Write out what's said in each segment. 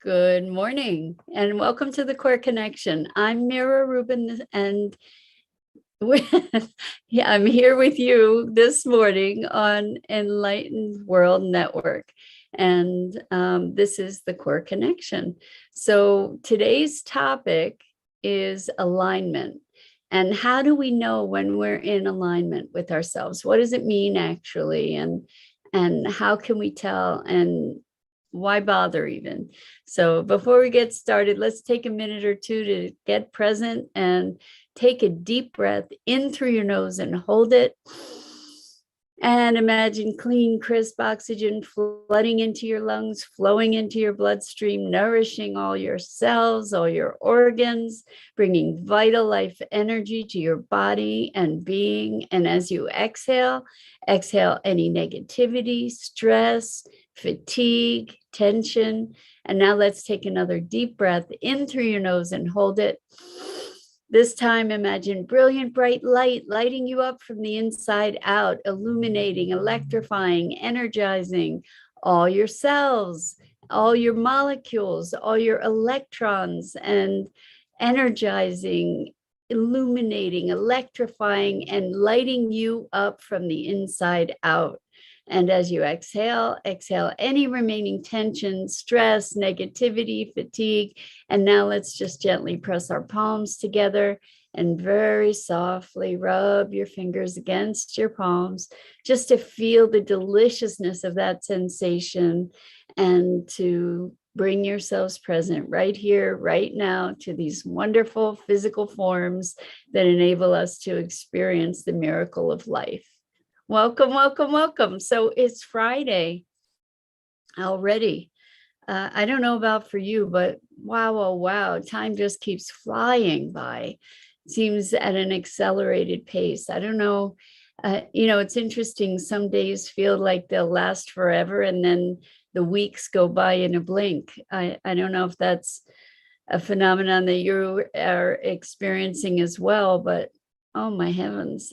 Good morning and welcome to the Core Connection. I'm Mira Rubin and I'm here with you this morning on Enlightened World Network. And this is the Core Connection. So today's topic is alignment. And how do we know when we're in alignment with ourselves? What does it mean actually? And how can we tell? And why bother even? So before we get started, let's take a minute or two to get present and take a deep breath in through your nose and hold it. And imagine clean, crisp oxygen flooding into your lungs, flowing into your bloodstream, nourishing all your cells, all your organs, bringing vital life energy to your body and being. And as you exhale, exhale any negativity, stress, fatigue, tension. And now let's take another deep breath in through your nose and hold it. This time, imagine brilliant, bright light lighting you up from the inside out, illuminating, electrifying, energizing all your cells, all your molecules, all your electrons, and energizing, illuminating, electrifying, and lighting you up from the inside out. And as you exhale, exhale any remaining tension, stress, negativity, fatigue. And now let's just gently press our palms together and very softly rub your fingers against your palms just to feel the deliciousness of that sensation and to bring yourselves present right here, right now, to these wonderful physical forms that enable us to experience the miracle of life. Welcome, welcome, welcome. So it's Friday already. I don't know about for you, but wow, oh, wow, time just keeps flying by. It seems at an accelerated pace. I don't know. It's interesting. Some days feel like they'll last forever, and then the weeks go by in a blink. I don't know if that's a phenomenon that you are experiencing as well, but oh my heavens,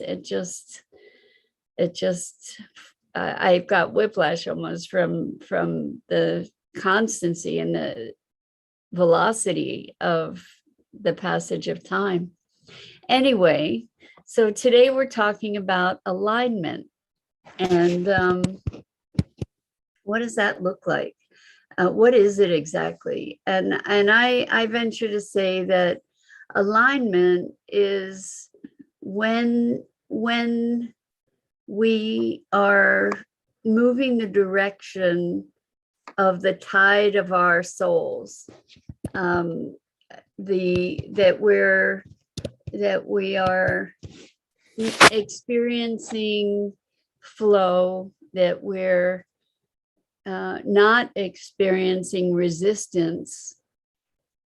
I've got whiplash almost from the constancy and the velocity of the passage of time. Anyway, so today we're talking about alignment, and what does that look like? What is it exactly? And I venture to say that alignment is when we are moving the direction of the tide of our souls, that we are experiencing flow, that we're not experiencing resistance,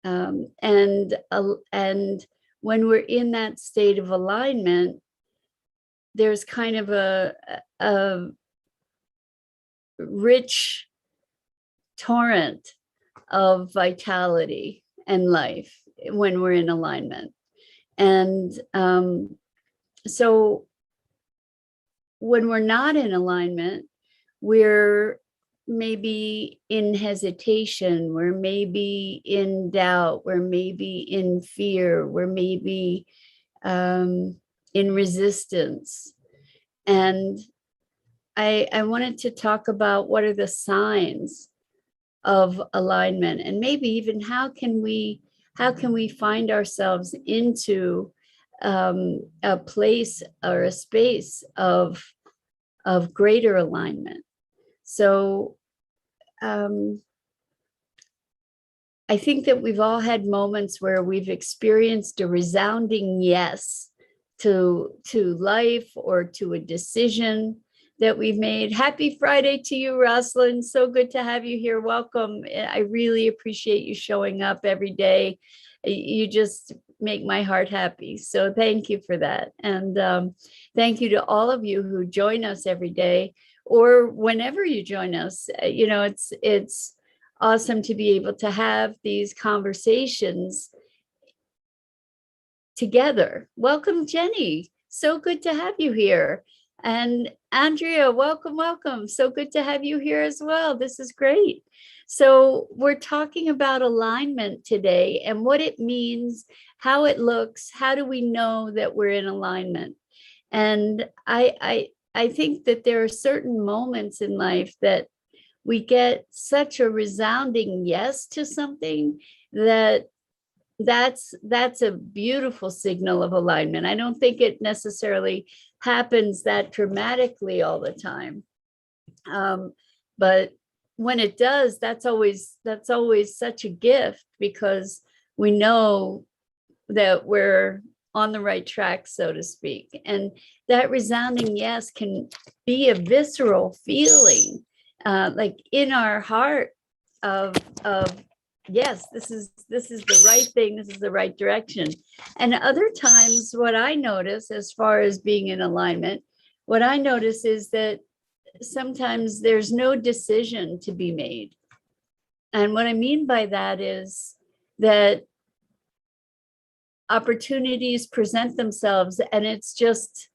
and when we're in that state of alignment, there's kind of a rich torrent of vitality and life when we're in alignment. And so when we're not in alignment, we're maybe in hesitation, we're maybe in doubt, we're maybe in fear, we're maybe in resistance. And I wanted to talk about what are the signs of alignment, and maybe even how can we find ourselves into a place or a space of greater alignment. So I think that we've all had moments where we've experienced a resounding yes to life or to a decision that we've made. Happy Friday to you, Rosalind. So good to have you here. Welcome. I really appreciate you showing up every day. You just make my heart happy. So thank you for that. And thank you to all of you who join us every day or whenever you join us. It's awesome to be able to have these conversations together. Welcome, Jenny. So good to have you here. And Andrea, welcome, welcome. So good to have you here as well. This is great. So we're talking about alignment today and what it means, how it looks, how do we know that we're in alignment? And I think that there are certain moments in life that we get such a resounding yes to something that that's a beautiful signal of alignment. I don't think it necessarily happens that dramatically all the time, but when it does, that's always such a gift, because we know that we're on the right track, so to speak. And that resounding yes can be a visceral feeling, like in our heart of yes, this is the right thing, this is the right direction. And other times, what I notice as far as being in alignment, what I notice is that sometimes there's no decision to be made. And what I mean by that is that opportunities present themselves and it's just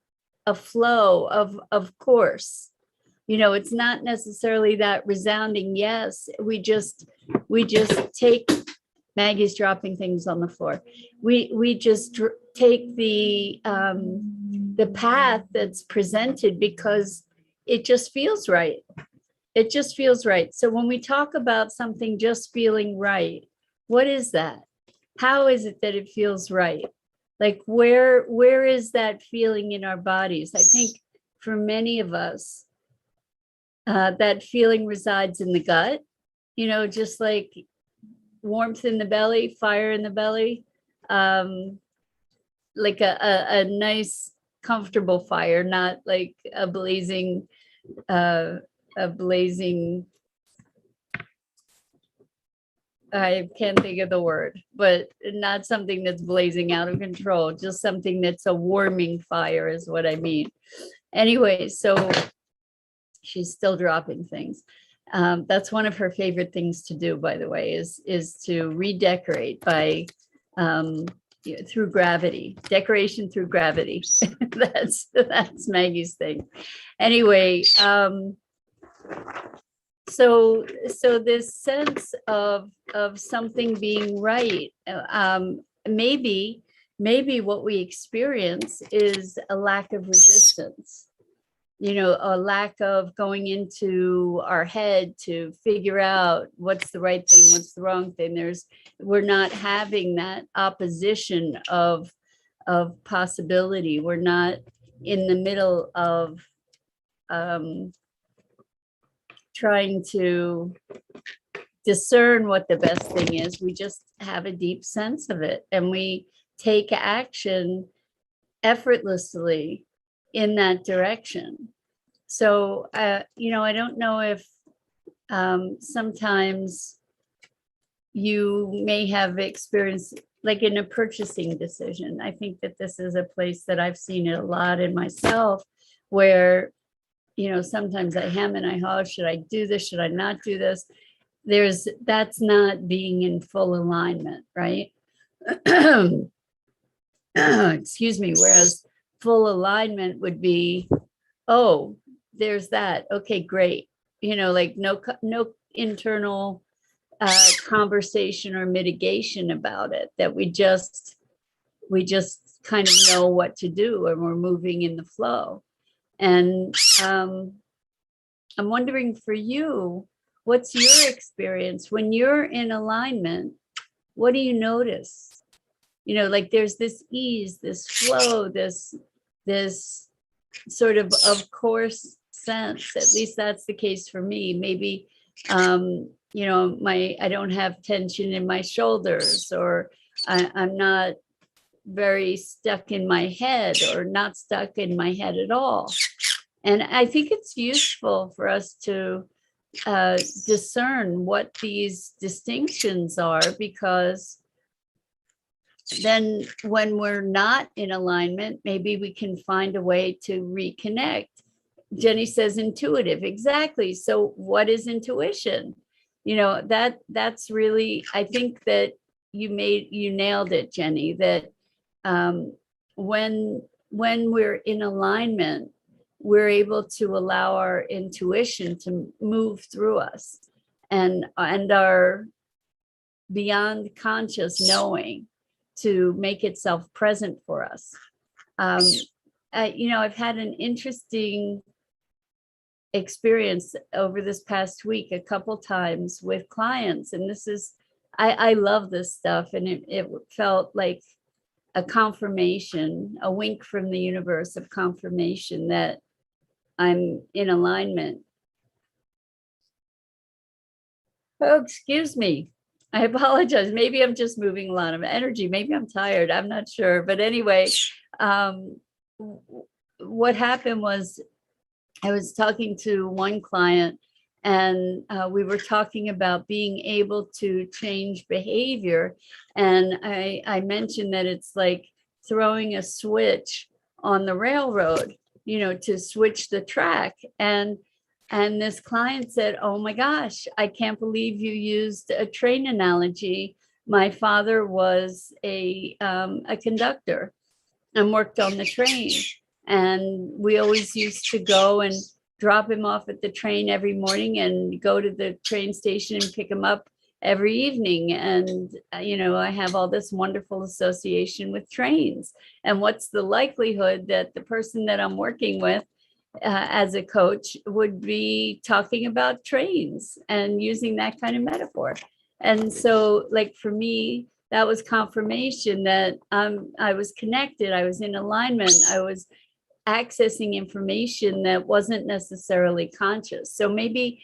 a flow of course. You know, it's not necessarily that resounding yes. We just take, Maggie's dropping things on the floor. We just take the path that's presented because it just feels right. It just feels right. So when we talk about something just feeling right, what is that? How is it that it feels right? Like where is that feeling in our bodies? I think for many of us, that feeling resides in the gut, you know, just like warmth in the belly, fire in the belly, like a nice, comfortable fire, not like a blazing, I can't think of the word, but not something that's blazing out of control, just something that's a warming fire is what I mean. Anyway, so she's still dropping things. That's one of her favorite things to do, by the way, is to redecorate by through gravity, decoration through gravity. that's Maggie's thing. Anyway, so this sense of something being right, maybe what we experience is a lack of resistance, you know, a lack of going into our head to figure out what's the right thing, what's the wrong thing. We're not having that opposition of possibility. We're not in the middle of trying to discern what the best thing is. We just have a deep sense of it and we take action effortlessly in that direction. So, you know, I don't know if sometimes you may have experienced, like in a purchasing decision. I think that this is a place that I've seen it a lot in myself, where, you know, sometimes I hem and I haw, should I do this? Should I not do this? That's not being in full alignment, right? Excuse me. Whereas full alignment would be, oh, there's that. Okay, great. You know, like no internal conversation or mitigation about it, that we just kind of know what to do and we're moving in the flow. And I'm wondering for you, what's your experience when you're in alignment? What do you notice? You know, like there's this ease, this flow, this sort of course sense. At least that's the case for me. Maybe, you know, I don't have tension in my shoulders, or I'm not very stuck in my head, or not stuck in my head at all. And I think it's useful for us to discern what these distinctions are, because then when we're not in alignment, maybe we can find a way to reconnect. Jenny says intuitive. Exactly. So what is intuition? You know, that's really, I think that you nailed it, Jenny, that when we're in alignment, we're able to allow our intuition to move through us, and our beyond conscious knowing to make itself present for us. I've had an interesting experience over this past week a couple times with clients, and this is, I love this stuff, and it felt like a confirmation, a wink from the universe of confirmation that I'm in alignment. Oh, excuse me. I apologize. Maybe I'm just moving a lot of energy. Maybe I'm tired. I'm not sure. But anyway, what happened was I was talking to one client, and we were talking about being able to change behavior. And I mentioned that it's like throwing a switch on the railroad, to switch the track. And this client said, "Oh my gosh, I can't believe you used a train analogy. My father was a conductor and worked on the train. And we always used to go and drop him off at the train every morning and go to the train station and pick him up every evening. And, I have all this wonderful association with trains. And what's the likelihood that the person that I'm working with as a coach would be talking about trains and using that kind of metaphor?" And so, like, for me, that was confirmation that I was connected, I was in alignment, I was accessing information that wasn't necessarily conscious. So maybe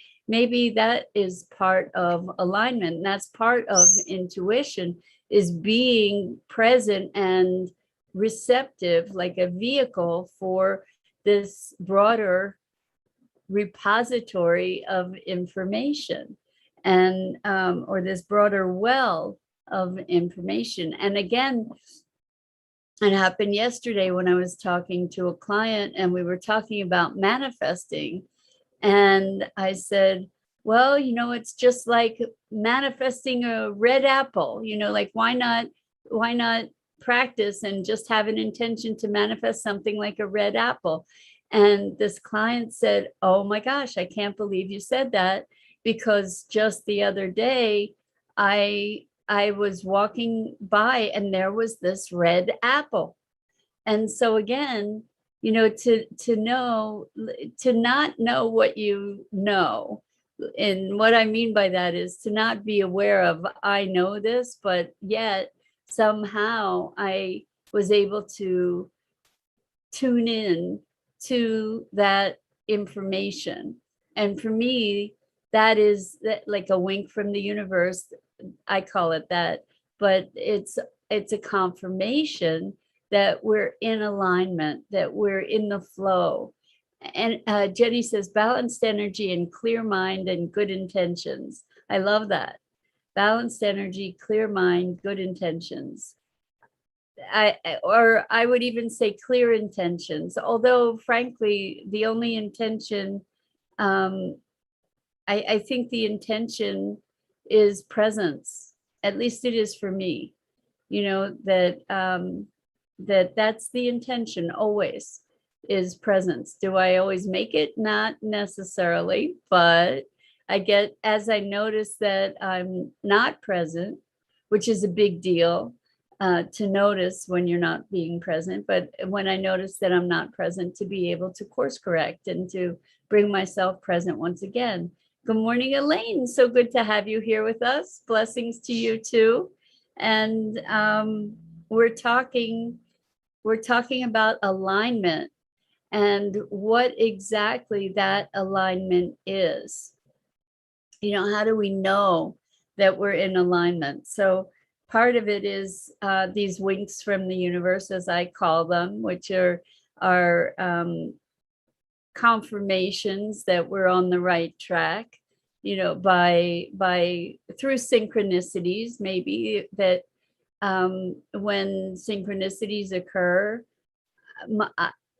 that is part of alignment. And that's part of intuition, is being present and receptive, like a vehicle for this broader repository of information, and or this broader well of information. And again, it happened yesterday when I was talking to a client, and we were talking about manifesting. And I said, well, it's just like manifesting a red apple, like why not practice and just have an intention to manifest something like a red apple? And this client said, "Oh my gosh, I can't believe you said that, because just the other day I was walking by and there was this red apple." And so again, to not know what you know. And what I mean by that is to not be aware of, I know this, but yet somehow I was able to tune in to that information. And for me, that is like a wink from the universe. I call it that, but it's a confirmation that we're in alignment, that we're in the flow. And Jenny says, balanced energy and clear mind and good intentions. I love that. Balanced energy, clear mind, good intentions. I would even say clear intentions, although frankly, the only intention, I think the intention is presence. At least it is for me, that's the intention always, is presence. Do I always make it? Not necessarily, but as I notice that I'm not present, which is a big deal to notice when you're not being present. But when I notice that I'm not present, to be able to course correct and to bring myself present once again. Good morning, Elaine. So good to have you here with us. Blessings to you too. And we're talking about alignment and what exactly that alignment is. How do we know that we're in alignment? So part of it is these winks from the universe, as I call them, which are confirmations that we're on the right track, by through synchronicities, maybe that when synchronicities occur,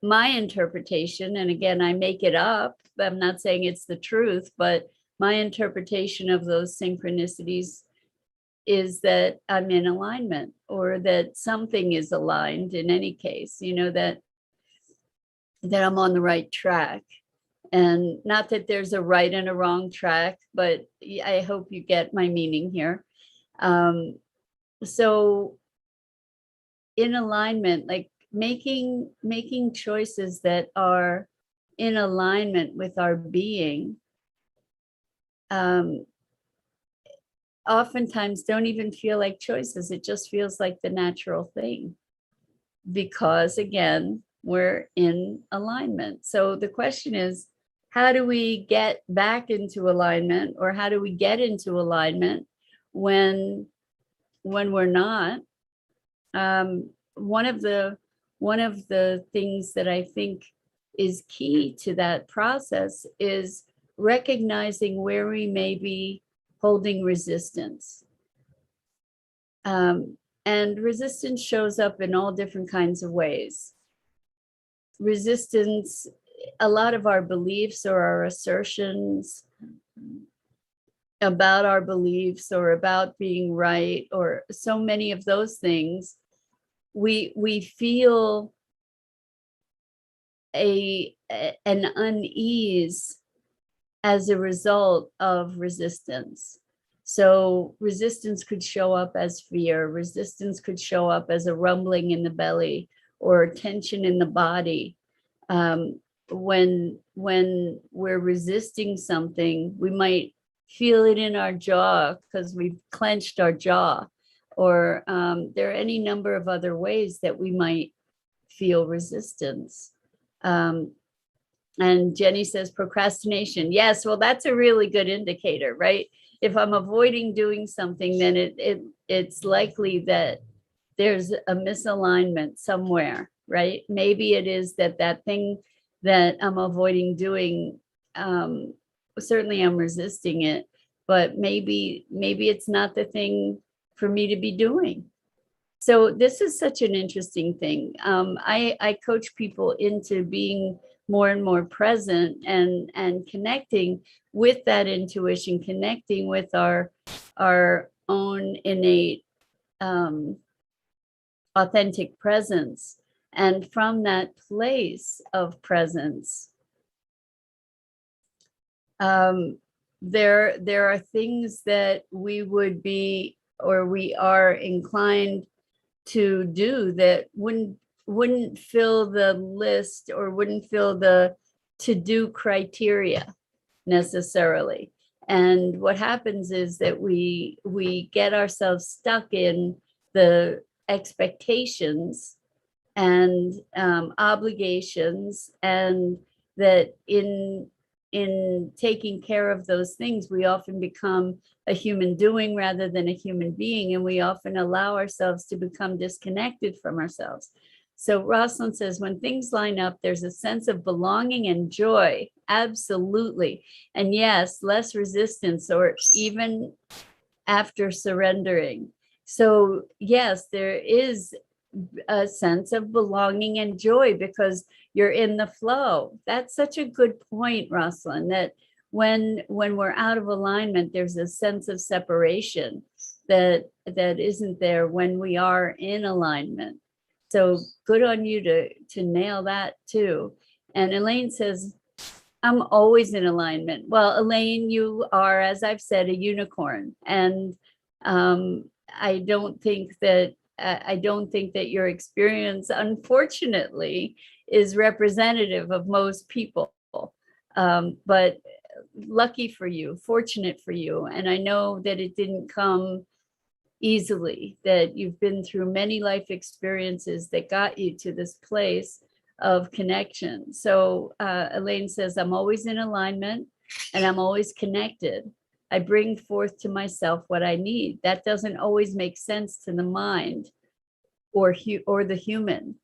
my interpretation, and again, I make it up, I'm not saying it's the truth, but my interpretation of those synchronicities is that I'm in alignment, or that something is aligned in any case, that that I'm on the right track. And not that there's a right and a wrong track, but I hope you get my meaning here. So in alignment, like making choices that are in alignment with our being, oftentimes don't even feel like choices. It just feels like the natural thing, because again, we're in alignment. So the question is, how do we get back into alignment, or how do we get into alignment when we're not? One of the things that I think is key to that process is recognizing where we may be holding resistance. And resistance shows up in all different kinds of ways. Resistance, a lot of our beliefs or our assertions about our beliefs or about being right, or so many of those things, we feel an unease as a result of resistance. So resistance could show up as fear. Resistance could show up as a rumbling in the belly or tension in the body. When we're resisting something, we might feel it in our jaw because we've clenched our jaw, or there are any number of other ways that we might feel resistance. And Jenny says procrastination. Yes, well, that's a really good indicator, right? If I'm avoiding doing something, then it's likely that there's a misalignment somewhere, right? Maybe it is that thing that I'm avoiding doing, certainly I'm resisting it, but maybe it's not the thing for me to be doing. So this is such an interesting thing. I coach people into being more and more present and connecting with that intuition, connecting with our own innate authentic presence. And from that place of presence, there are things that we would be, or we are inclined to do, that wouldn't fill the list or wouldn't fill the to-do criteria necessarily. And what happens is that we get ourselves stuck in the expectations and obligations, and that in taking care of those things, we often become a human doing rather than a human being, and we often allow ourselves to become disconnected from ourselves. So Rosalind says, when things line up, there's a sense of belonging and joy. Absolutely. And yes, less resistance, or even after surrendering. So yes, there is a sense of belonging and joy because you're in the flow. That's such a good point, Rosalind, that when we're out of alignment, there's a sense of separation that isn't there when we are in alignment. So good on you to nail that too. And Elaine says, I'm always in alignment. Well, Elaine, you are, as I've said, a unicorn. And I don't think that your experience, unfortunately, is representative of most people. But lucky for you, fortunate for you. And I know that it didn't come easily, that you've been through many life experiences that got you to this place of connection. So Elaine says, I'm always in alignment and I'm always connected. I bring forth to myself what I need. That doesn't always make sense to the mind or the human,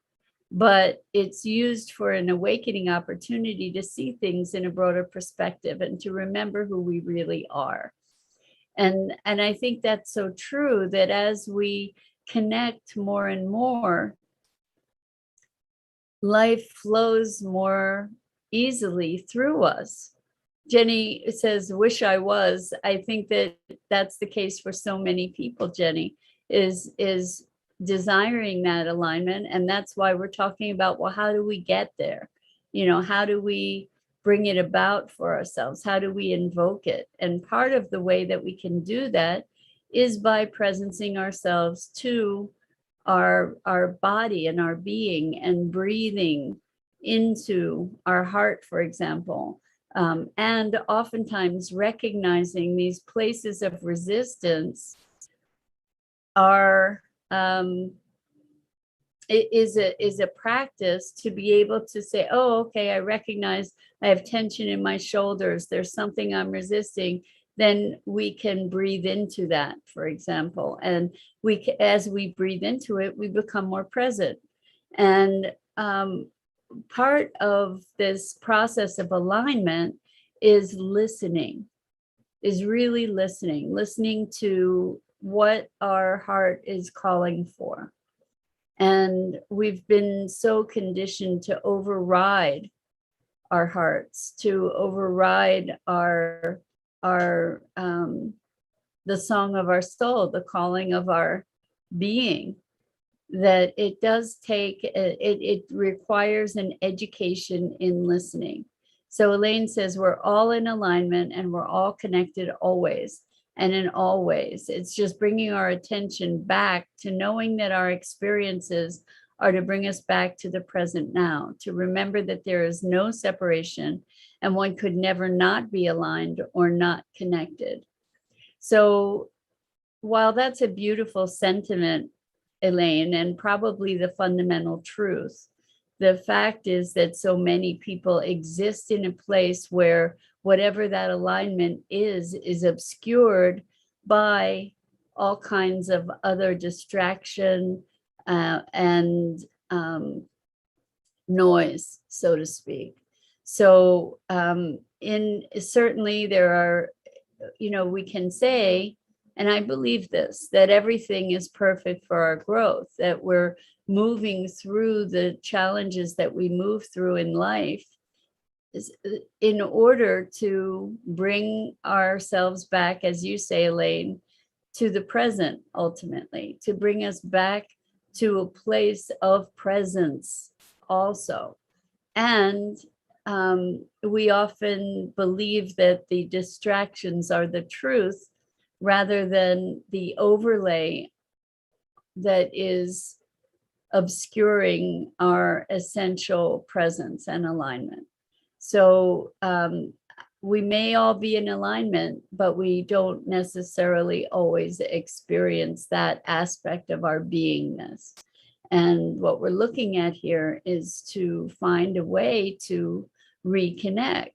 but it's used for an awakening opportunity to see things in a broader perspective and to remember who we really are. And I think that's so true, that as we connect more and more, life flows more easily through us. Jenny says, wish I was. I think that that's the case for so many people, Jenny, is desiring that alignment. And that's why we're talking about, well, how do we get there? How do we bring it about for ourselves? How do we invoke it? And part of the way that we can do that is by presencing ourselves to our body and our being, and breathing into our heart, for example. And oftentimes recognizing these places of resistance are it is a practice to be able to say, oh, okay, I recognize I have tension in my shoulders, there's something I'm resisting. Then we can breathe into that, for example, and as we breathe into it, we become more present. And part of this process of alignment is listening, is really listening to what our heart is calling for. And we've been so conditioned to override our hearts, to override the song of our soul, the calling of our being, that it does take, it requires an education in listening. So Elaine says, we're all in alignment and we're all connected always and in all ways. It's just bringing our attention back to knowing that our experiences are to bring us back to the present now, to remember that there is no separation and one could never not be aligned or not connected. So while that's a beautiful sentiment, Elaine, and probably the fundamental truth, the fact is that so many people exist in a place where whatever that alignment is obscured by all kinds of other distraction and noise, so to speak. So certainly there are, we can say, and I believe this, that everything is perfect for our growth, that we're moving through the challenges that we move through in life in order to bring ourselves back, as you say, Elaine, to the present, ultimately, to bring us back to a place of presence also. And we often believe that the distractions are the truth rather than the overlay that is obscuring our essential presence and alignment. So we may all be in alignment, but we don't necessarily always experience that aspect of our beingness. And what we're looking at here is to find a way to reconnect.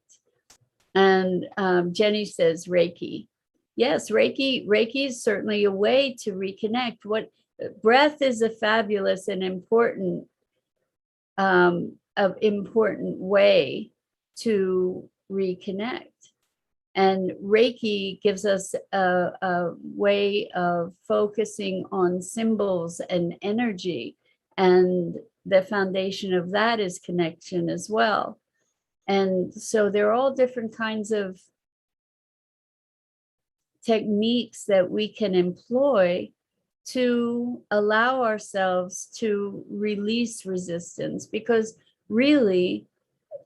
And Jenny says Reiki. Yes, Reiki is certainly a way to reconnect. What breath is a fabulous and important way to reconnect. And Reiki gives us a way of focusing on symbols and energy. And the foundation of that is connection as well. And so there are all different kinds of techniques that we can employ to allow ourselves to release resistance, because really,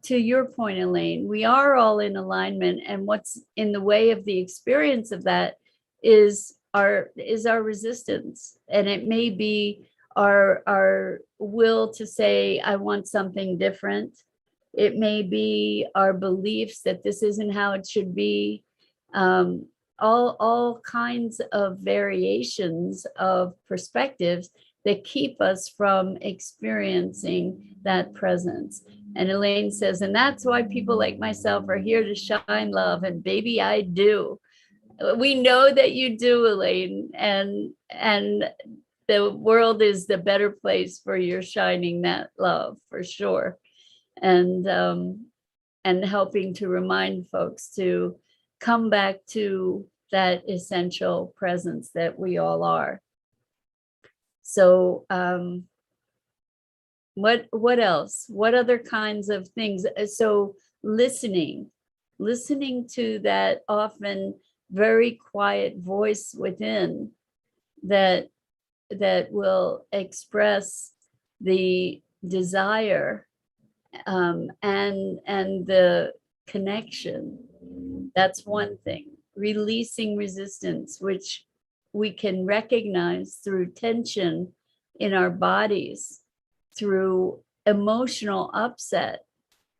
to your point, Elaine, we are all in alignment, and what's in the way of the experience of that is our resistance. And it may be our will to say, I want something different. It may be our beliefs that this isn't how it should be. All kinds of variations of perspectives that keep us from experiencing that presence. And Elaine says, and that's why people like myself are here to shine love. And baby, I do. We know that you do, Elaine, and the world is the better place for your shining that love, for sure. And helping to remind folks to come back to that essential presence that we all are. So what else? What other kinds of things? So listening to that often very quiet voice within that will express the desire and the connection. That's one thing. Releasing resistance, which we can recognize through tension in our bodies, through emotional upset.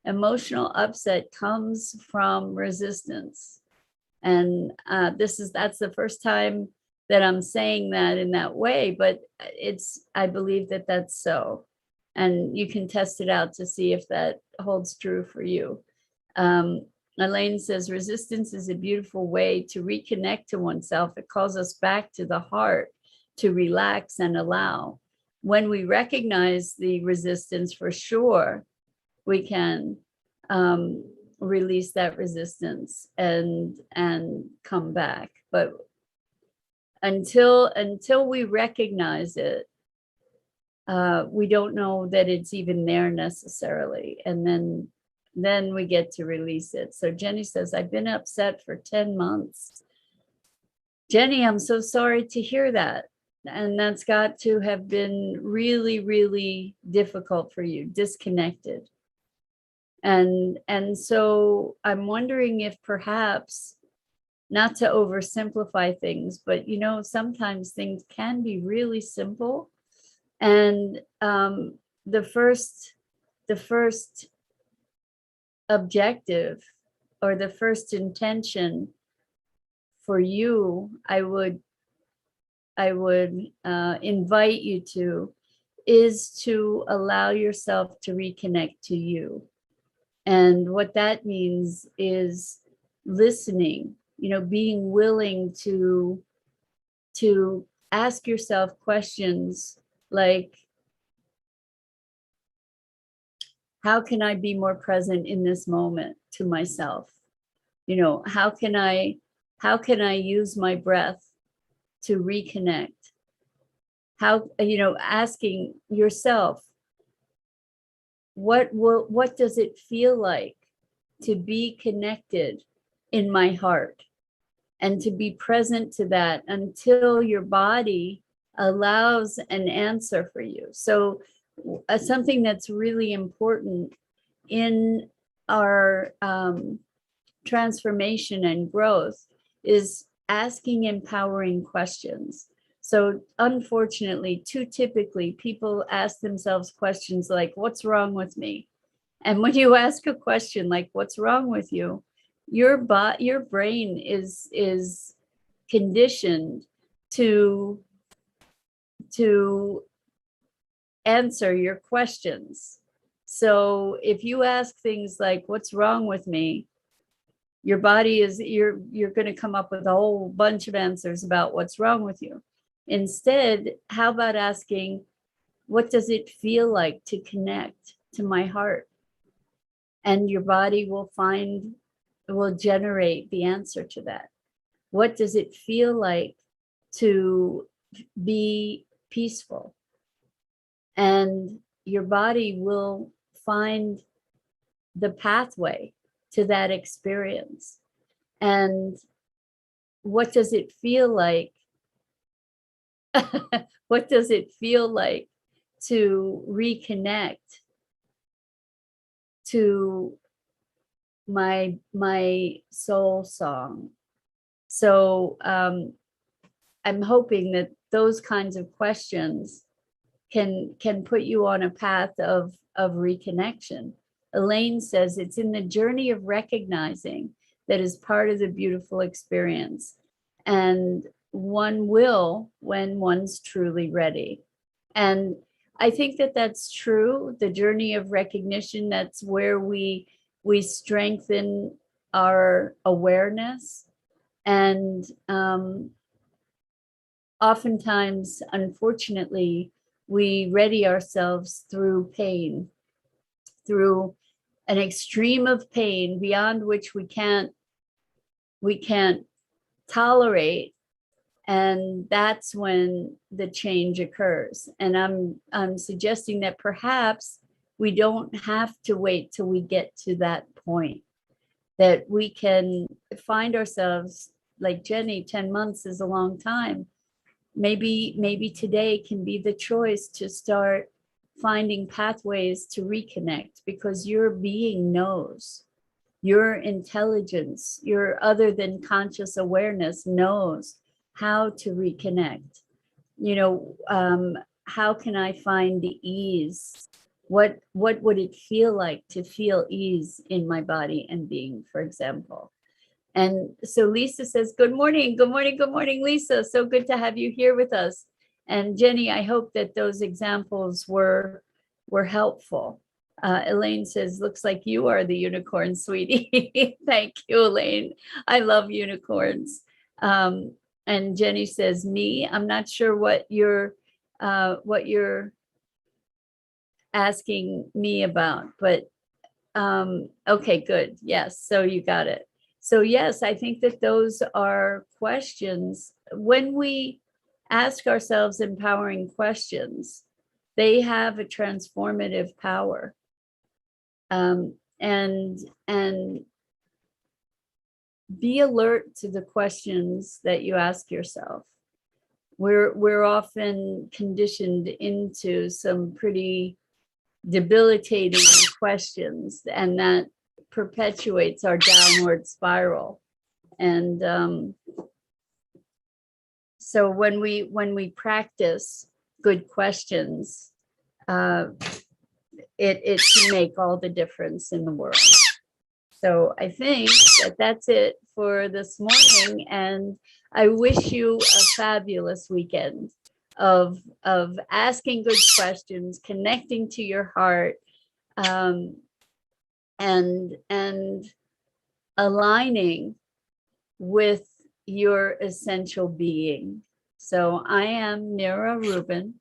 Emotional upset comes from resistance. And that's the first time that I'm saying that in that way, but I believe that that's so. And you can test it out to see if that holds true for you. Elaine says, resistance is a beautiful way to reconnect to oneself. It calls us back to the heart, to relax and allow. When we recognize the resistance, for sure, we can release that resistance and come back. But until we recognize it, we don't know that it's even there necessarily. And then we get to release it. So Jenny says, I've been upset for 10 months. Jenny, I'm so sorry to hear that. And that's got to have been really, really difficult for you, disconnected. And so I'm wondering if perhaps, not to oversimplify things, but sometimes things can be really simple. And the first objective, or the first intention for you, I would invite you to, is to allow yourself to reconnect to you. And what that means is listening, being willing to ask yourself questions like, how can I be more present in this moment to myself? How can I use my breath to reconnect? How, asking yourself, what does it feel like to be connected in my heart, and to be present to that until your body allows an answer for you. So something that's really important in our transformation and growth is asking empowering questions. So unfortunately, too typically, people ask themselves questions like, what's wrong with me? And when you ask a question like, what's wrong with you? Your brain is conditioned to answer your questions. So if you ask things like, what's wrong with me? Your body you're going to come up with a whole bunch of answers about what's wrong with you. Instead, how about asking, what does it feel like to connect to my heart? And your body will generate the answer to that. What does it feel like to be peaceful? And your body will find the pathway to that experience. And what does it feel like? What does it feel like to reconnect to my soul song? So I'm hoping that those kinds of questions can put you on a path of reconnection. Elaine says it's in the journey of recognizing that is part of the beautiful experience, and one will when one's truly ready. And I think that that's true. The journey of recognition, that's where we strengthen our awareness. And oftentimes, unfortunately, we ready ourselves through pain, through an extreme of pain beyond which we can't tolerate. And that's when the change occurs. And I'm suggesting that perhaps we don't have to wait till we get to that point, that we can find ourselves, like Jenny, 10 months is a long time. Maybe today can be the choice to start finding pathways to reconnect, because your being knows, your intelligence, your other than conscious awareness knows how to reconnect. How can I find the ease? What would it feel like to feel ease in my body and being, for example? And so Lisa says, good morning, good morning, good morning, Lisa. So good to have you here with us. And Jenny, I hope that those examples were helpful. Elaine says, looks like you are the unicorn, sweetie. Thank you, Elaine. I love unicorns. And Jenny says, me, I'm not sure what you're asking me about, but okay, good. Yes, so you got it. So yes, I think that those are questions. When we ask ourselves empowering questions, they have a transformative power. And be alert to the questions that you ask yourself. We're often conditioned into some pretty debilitating questions, and that perpetuates our downward spiral. And so when we practice good questions, it can make all the difference in the world. So I think that that's it for this morning, and I wish you a fabulous weekend of asking good questions, connecting to your heart, and aligning with your essential being. So I am Mira Rubin,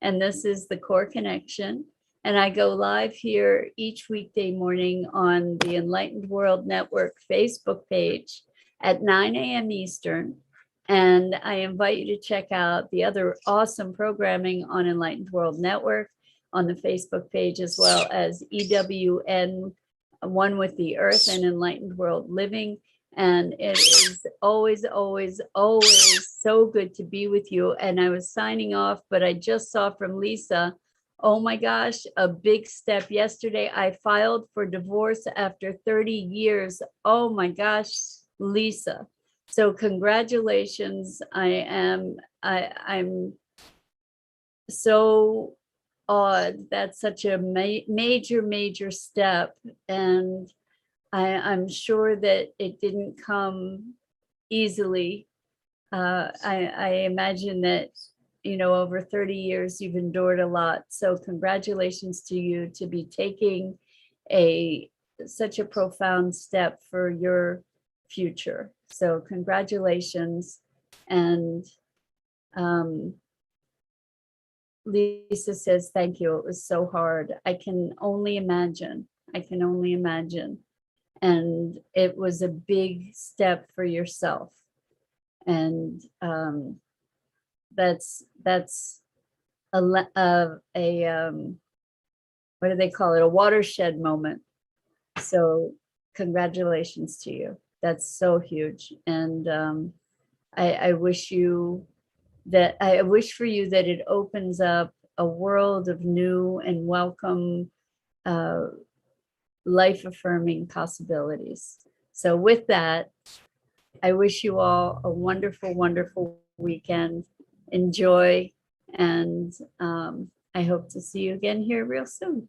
and this is the Core Connection. And I go live here each weekday morning on the Enlightened World Network Facebook page at 9 a.m. Eastern. And I invite you to check out the other awesome programming on Enlightened World Network on the Facebook page, as well as EWN, One with the Earth, and Enlightened World Living. And it is always, always, always so good to be with you. And I was signing off, but I just saw from Lisa, oh my gosh, a big step yesterday. I filed for divorce after 30 years. Oh my gosh, Lisa. So congratulations. I'm so awed. That's such a major, major step. And I'm sure that it didn't come easily. I imagine that, over 30 years, you've endured a lot. So congratulations to you to be taking such a profound step for your future. So congratulations. And Lisa says, thank you. It was so hard. I can only imagine. And it was a big step for yourself. And that's a what do they call it? A watershed moment. So congratulations to you. That's so huge. And I wish for you that it opens up a world of new and welcome life affirming possibilities. So with that, I wish you all a wonderful, wonderful weekend. Enjoy, and I hope to see you again here real soon.